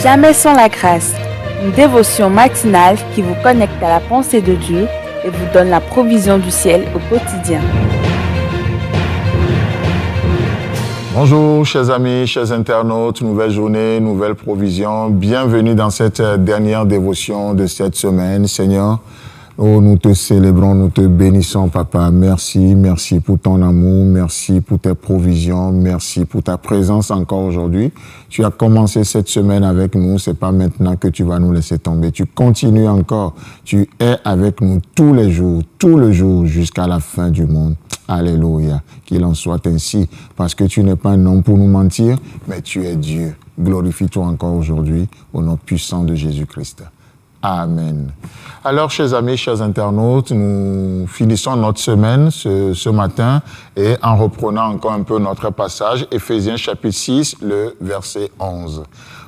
Jamais sans la grâce, une dévotion matinale qui vous connecte à la pensée de Dieu et vous donne la provision du ciel au quotidien. Bonjour chers amis, chers internautes, nouvelle journée, nouvelle provision. Bienvenue dans cette dernière dévotion de cette semaine. Seigneur, nous te célébrons, nous te bénissons, Papa. Merci pour ton amour, merci pour tes provisions, merci pour ta présence encore aujourd'hui. Tu as commencé cette semaine avec nous, c'est pas maintenant que tu vas nous laisser tomber. Tu continues encore, tu es avec nous tous les jours, jusqu'à la fin du monde. Alléluia, qu'il en soit ainsi, parce que tu n'es pas un homme pour nous mentir, mais tu es Dieu. Glorifie-toi encore aujourd'hui, au nom puissant de Jésus-Christ. Amen. Alors, chers amis, chers internautes, nous finissons notre semaine ce matin et en reprenant encore un peu notre passage, Éphésiens chapitre 6, le verset 11.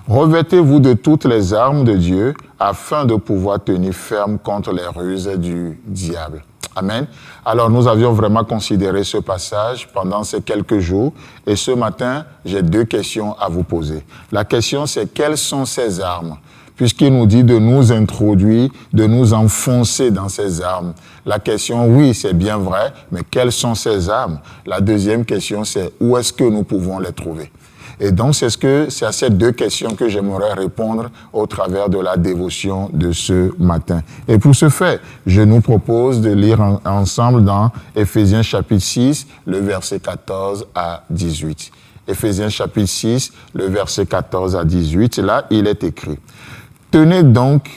Revêtez-vous de toutes les armes de Dieu afin de pouvoir tenir ferme contre les ruses du diable. Amen. Alors, nous avions vraiment considéré ce passage pendant ces quelques jours et ce matin, j'ai deux questions à vous poser. La question, c'est quelles sont ces armes ? Puisqu'il nous dit de nous introduire, de nous enfoncer dans ces armes. La question, oui, c'est bien vrai, mais quelles sont ces armes? La deuxième question, c'est où est-ce que nous pouvons les trouver? Et donc, c'est à ces deux questions que j'aimerais répondre au travers de la dévotion de ce matin. Et pour ce faire, je nous propose de lire ensemble dans Éphésiens chapitre 6, le verset 14 à 18. Éphésiens chapitre 6, le verset 14 à 18, là, il est écrit. Tenez donc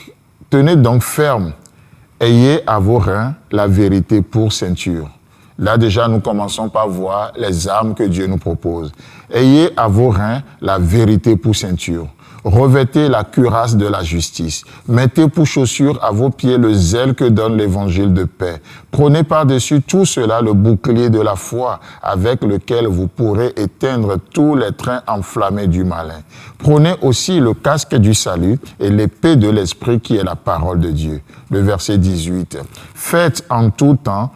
ferme, ayez à vos reins la vérité pour ceinture. Là déjà, nous commençons par voir les armes que Dieu nous propose. Ayez à vos reins la vérité pour ceinture. Revêtez la cuirasse de la justice. Mettez pour chaussure à vos pieds le zèle que donne l'évangile de paix. Prenez par-dessus tout cela le bouclier de la foi avec lequel vous pourrez éteindre tous les trains enflammés du malin. Prenez aussi le casque du salut et l'épée de l'esprit qui est la parole de Dieu. Le verset 18. Faites en tout temps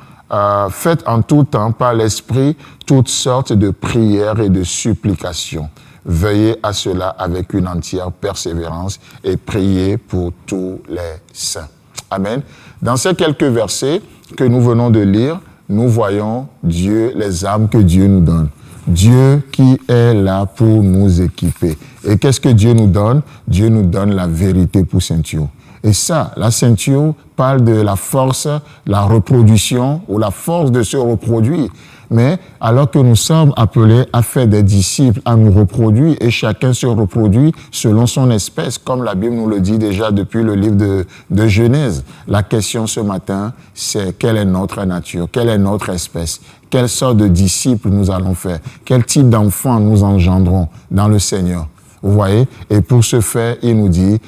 par l'esprit toutes sortes de prières et de supplications. Veuillez à cela avec une entière persévérance et priez pour tous les saints. Amen. Dans ces quelques versets que nous venons de lire, nous voyons Dieu, les armes que Dieu nous donne. Dieu qui est là pour nous équiper. Et qu'est-ce que Dieu nous donne? Dieu nous donne la vérité pour ceinture. Et ça, la ceinture parle de la force, la reproduction ou la force de se reproduire. Mais alors que nous sommes appelés à faire des disciples, à nous reproduire, et chacun se reproduit selon son espèce, comme la Bible nous le dit déjà depuis le livre de Genèse. La question ce matin, c'est quelle est notre nature, quelle est notre espèce, quelle sorte de disciples nous allons faire, quel type d'enfants nous engendrons dans le Seigneur. Vous voyez? Et pour ce faire, il nous dit,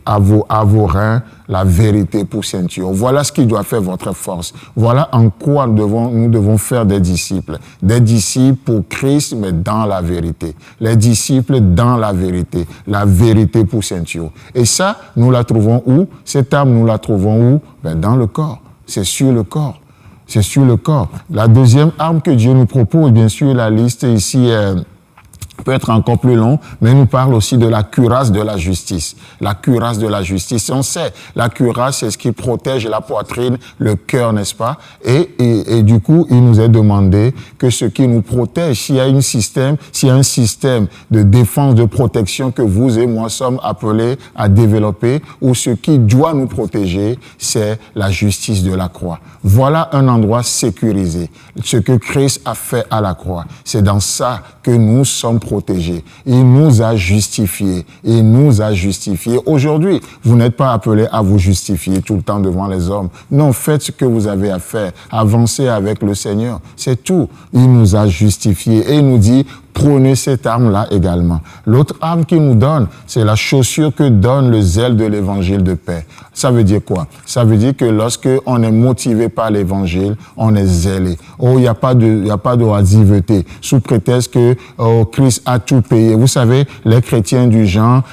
à vos reins, la vérité pour ceinture. Voilà ce qui doit faire votre force. Voilà en quoi nous devons faire des disciples. Des disciples pour Christ, mais dans la vérité. Les disciples dans la vérité pour ceinture. Et ça, nous la trouvons où? Cette arme, nous la trouvons où? Dans le corps. C'est sur le corps. C'est sur le corps. La deuxième arme que Dieu nous propose, bien sûr, la liste ici peut être encore plus long, mais nous parle aussi de la cuirasse de la justice. La cuirasse de la justice. On sait, la cuirasse, c'est ce qui protège la poitrine, le cœur, n'est-ce pas? Et du coup, il nous est demandé que ce qui nous protège, s'il y a un système de défense, de protection que vous et moi sommes appelés à développer, ou ce qui doit nous protéger, c'est la justice de la croix. Voilà un endroit sécurisé. Ce que Christ a fait à la croix, c'est dans ça que nous sommes protégés. Il nous a justifiés. Aujourd'hui, vous n'êtes pas appelés à vous justifier tout le temps devant les hommes. Non, faites ce que vous avez à faire. Avancez avec le Seigneur. C'est tout. Il nous a justifiés et il nous dit, prenez cette arme-là également. L'autre arme qu'il nous donne, c'est la chaussure que donne le zèle de l'évangile de paix. Ça veut dire quoi? Ça veut dire que lorsque on est motivé par l'évangile, on est zélé. Il n'y a pas de oisiveté. Sous prétexte que Christ a tout payé. Vous savez, les chrétiens du genre,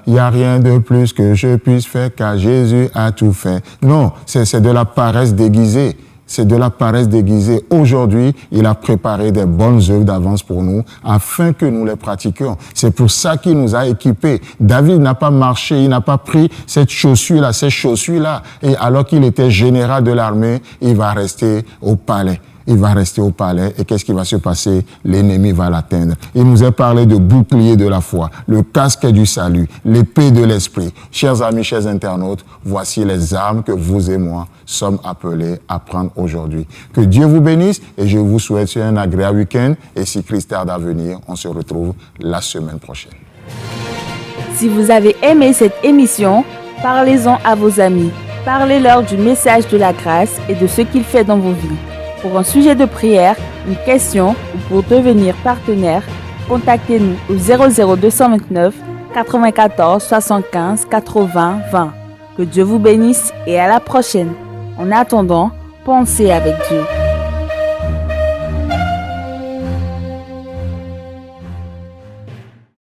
il n'y a rien de plus que je puisse faire car Jésus a tout fait. Non, c'est de la paresse déguisée. c'est de la paresse déguisée. Aujourd'hui, il a préparé des bonnes œuvres d'avance pour nous afin que nous les pratiquions. C'est pour ça qu'il nous a équipés. David n'a pas marché, il n'a pas pris cette chaussure-là, ces chaussures-là. Et alors qu'il était général de l'armée, il va rester au palais. Il va rester au palais et qu'est-ce qui va se passer? L'ennemi va l'atteindre. Il nous a parlé de bouclier de la foi, le casque du salut, l'épée de l'esprit. Chers amis, chers internautes, voici les armes que vous et moi sommes appelés à prendre aujourd'hui. Que Dieu vous bénisse et je vous souhaite un agréable week-end. Et si Christ tarde à venir, on se retrouve la semaine prochaine. Si vous avez aimé cette émission, parlez-en à vos amis. Parlez-leur du message de la grâce et de ce qu'il fait dans vos vies. Pour un sujet de prière, une question ou pour devenir partenaire, contactez-nous au 00229 94 75 80 20. Que Dieu vous bénisse et à la prochaine. En attendant, pensez avec Dieu.